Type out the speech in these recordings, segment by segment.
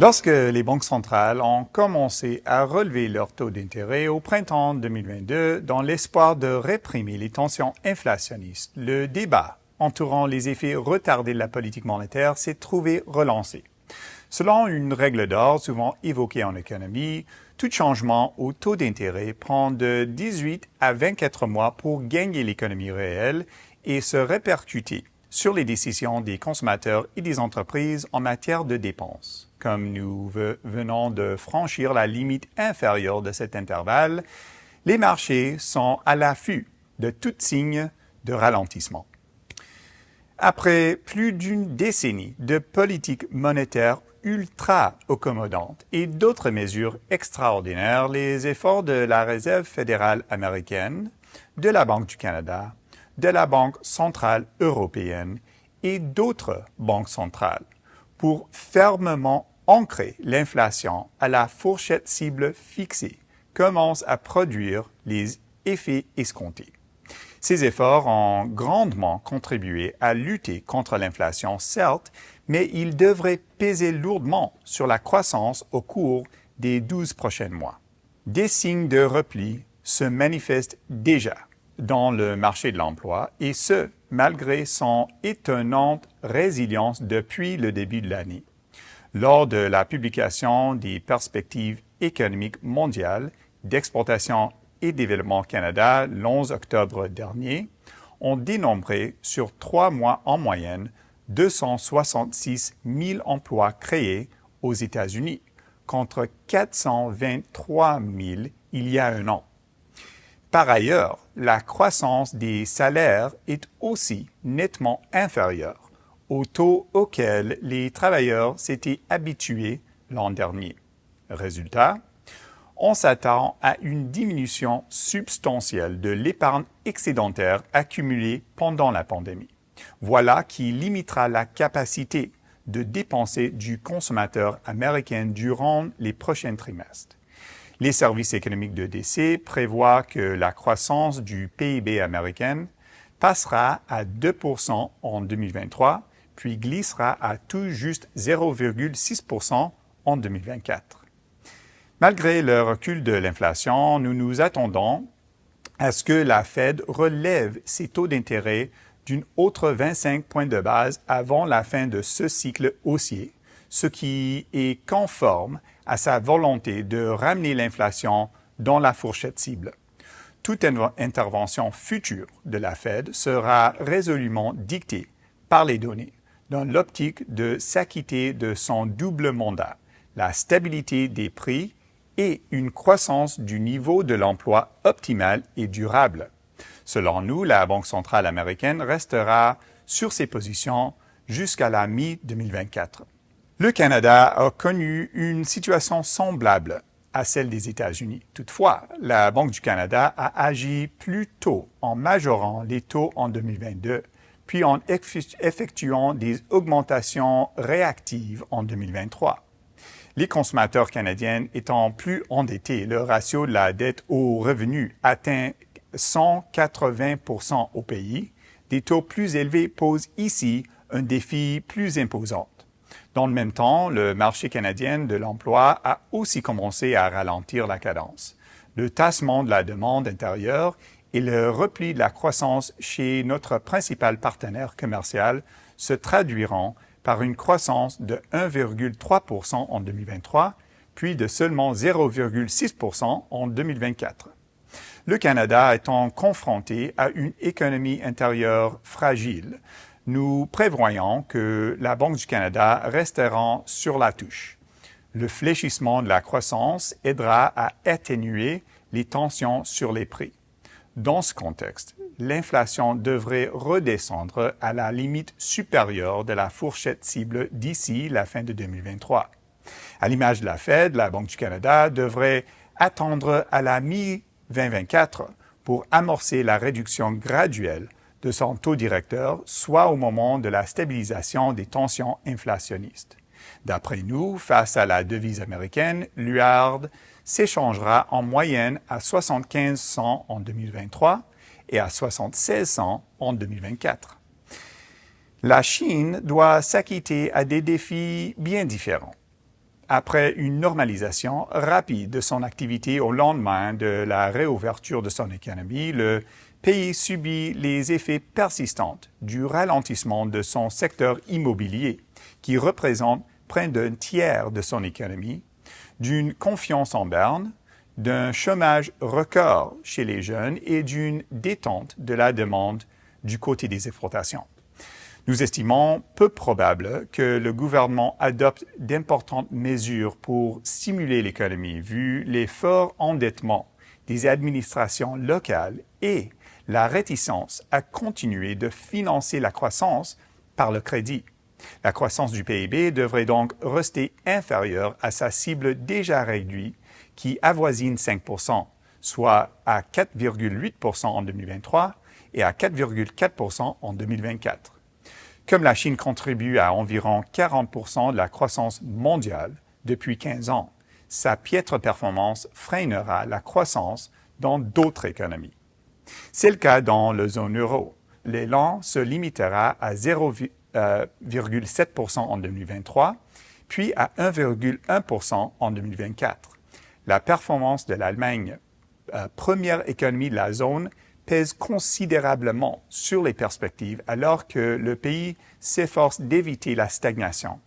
Lorsque les banques centrales ont commencé à relever leur taux d'intérêt au printemps 2022 dans l'espoir de réprimer les tensions inflationnistes, le débat entourant les effets retardés de la politique monétaire s'est trouvé relancé. Selon une règle d'or souvent évoquée en économie, tout changement au taux d'intérêt prend de 18 à 24 mois pour gagner l'économie réelle et se répercuter sur les décisions des consommateurs et des entreprises en matière de dépenses. Comme nous venons de franchir la limite inférieure de cet intervalle, les marchés sont à l'affût de tout signe de ralentissement. Après plus d'une décennie de politique monétaire ultra accommodante et d'autres mesures extraordinaires, les efforts de la Réserve fédérale américaine, de la Banque du Canada, de la Banque centrale européenne et d'autres banques centrales pour fermement ancrer l'inflation à la fourchette cible fixée commencent à produire les effets escomptés. Ces efforts ont grandement contribué à lutter contre l'inflation, certes, mais ils devraient peser lourdement sur la croissance au cours des 12 prochains mois. Des signes de repli se manifestent déjà dans le marché de l'emploi, et ce, malgré son étonnante résilience depuis le début de l'année. Lors de la publication des perspectives économiques mondiales d'exportation et développement Canada l'11 octobre dernier, on dénombrait sur 3 mois en moyenne 266 000 emplois créés aux États-Unis, contre 423 000 il y a un an. Par ailleurs, la croissance des salaires est aussi nettement inférieure au taux auquel les travailleurs s'étaient habitués l'an dernier. Résultat, on s'attend à une diminution substantielle de l'épargne excédentaire accumulée pendant la pandémie. Voilà qui limitera la capacité de dépenser du consommateur américain durant les prochains trimestres. Les services économiques de DC prévoient que la croissance du PIB américain passera à 2% en 2023, puis glissera à tout juste 0,6% en 2024. Malgré le recul de l'inflation, nous nous attendons à ce que la Fed relève ses taux d'intérêt d'une autre 25 points de base avant la fin de ce cycle haussier, ce qui est conforme à sa volonté de ramener l'inflation dans la fourchette cible. Toute intervention future de la Fed sera résolument dictée par les données, dans l'optique de s'acquitter de son double mandat, la stabilité des prix et une croissance du niveau de l'emploi optimal et durable. Selon nous, la Banque centrale américaine restera sur ses positions jusqu'à la mi-2024. Le Canada a connu une situation semblable à celle des États-Unis. Toutefois, la Banque du Canada a agi plus tôt en majorant les taux en 2022, puis en effectuant des augmentations réactives en 2023. Les consommateurs canadiens étant plus endettés, le ratio de la dette au revenu atteint 180% au pays. Des taux plus élevés posent ici un défi plus imposant. Dans le même temps, le marché canadien de l'emploi a aussi commencé à ralentir la cadence. Le tassement de la demande intérieure et le repli de la croissance chez notre principal partenaire commercial se traduiront par une croissance de 1,3% en 2023, puis de seulement 0,6% en 2024. Le Canada étant confronté à une économie intérieure fragile, nous prévoyons que la Banque du Canada restera sur la touche. Le fléchissement de la croissance aidera à atténuer les tensions sur les prix. Dans ce contexte, l'inflation devrait redescendre à la limite supérieure de la fourchette cible d'ici la fin de 2023. À l'image de la Fed, la Banque du Canada devrait attendre à la mi-2024 pour amorcer la réduction graduelle de son taux directeur, soit au moment de la stabilisation des tensions inflationnistes. D'après nous, face à la devise américaine, l'UARD s'échangera en moyenne à 75 cents en 2023 et à 76 cents en 2024. La Chine doit s'acquitter à des défis bien différents. Après une normalisation rapide de son activité au lendemain de la réouverture de son économie, le pays subit les effets persistants du ralentissement de son secteur immobilier, qui représente près d'un tiers de son économie, d'une confiance en berne, d'un chômage record chez les jeunes et d'une détente de la demande du côté des exportations. Nous estimons peu probable que le gouvernement adopte d'importantes mesures pour stimuler l'économie, vu les forts endettements des administrations locales et la réticence à continuer de financer la croissance par le crédit. La croissance du PIB devrait donc rester inférieure à sa cible déjà réduite qui avoisine 5%, soit à 4,8% en 2023 et à 4,4% en 2024. Comme la Chine contribue à environ 40% de la croissance mondiale depuis 15 ans, sa piètre performance freinera la croissance dans d'autres économies. C'est le cas dans la zone euro. L'élan se limitera à 0,7% en 2023, puis à 1,1% en 2024. La performance de l'Allemagne, première économie de la zone, pèse considérablement sur les perspectives alors que le pays s'efforce d'éviter la stagnation.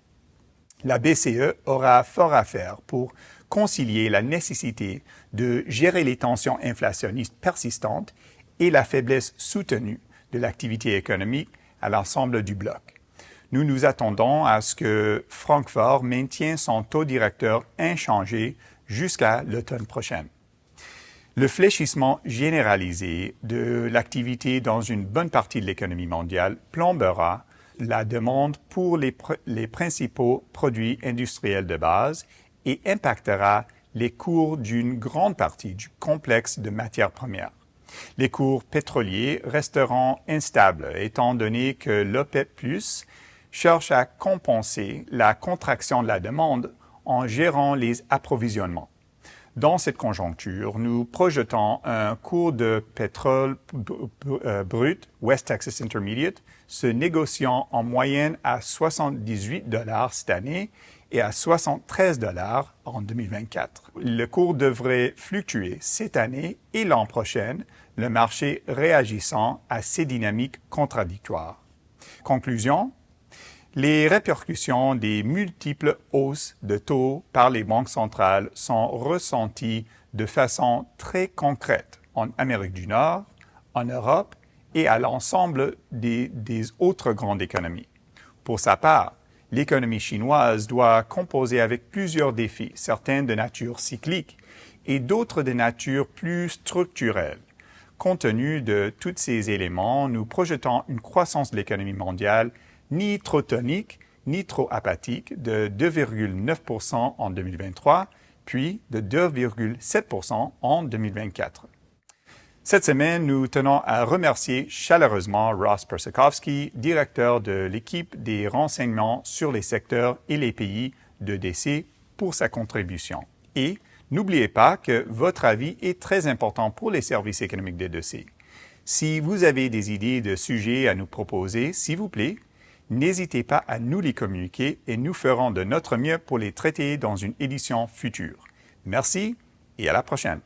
La BCE aura fort à faire pour concilier la nécessité de gérer les tensions inflationnistes persistantes et la faiblesse soutenue de l'activité économique à l'ensemble du bloc. Nous nous attendons à ce que Francfort maintienne son taux directeur inchangé jusqu'à l'automne prochain. Le fléchissement généralisé de l'activité dans une bonne partie de l'économie mondiale plombera la demande pour les principaux produits industriels de base et impactera les cours d'une grande partie du complexe de matières premières. Les cours pétroliers resteront instables étant donné que l'OPEP+ cherche à compenser la contraction de la demande en gérant les approvisionnements. Dans cette conjoncture, nous projetons un cours de pétrole brut West Texas Intermediate se négociant en moyenne à $78 cette année et à $73 en 2024. Le cours devrait fluctuer cette année et l'an prochain, le marché réagissant à ces dynamiques contradictoires. Conclusion, les répercussions des multiples hausses de taux par les banques centrales sont ressenties de façon très concrète en Amérique du Nord, en Europe et à l'ensemble des autres grandes économies. Pour sa part, l'économie chinoise doit composer avec plusieurs défis, certains de nature cyclique et d'autres de nature plus structurelle. Compte tenu de tous ces éléments, nous projetons une croissance de l'économie mondiale ni trop tonique, ni trop apathique, de 2,9% en 2023, puis de 2,7% en 2024. Cette semaine, nous tenons à remercier chaleureusement Ross Persakowski, directeur de l'équipe des renseignements sur les secteurs et les pays d'EDC, pour sa contribution. Et n'oubliez pas que votre avis est très important pour les services économiques d'EDC. Si vous avez des idées de sujets à nous proposer, s'il vous plaît, n'hésitez pas à nous les communiquer et nous ferons de notre mieux pour les traiter dans une édition future. Merci et à la prochaine.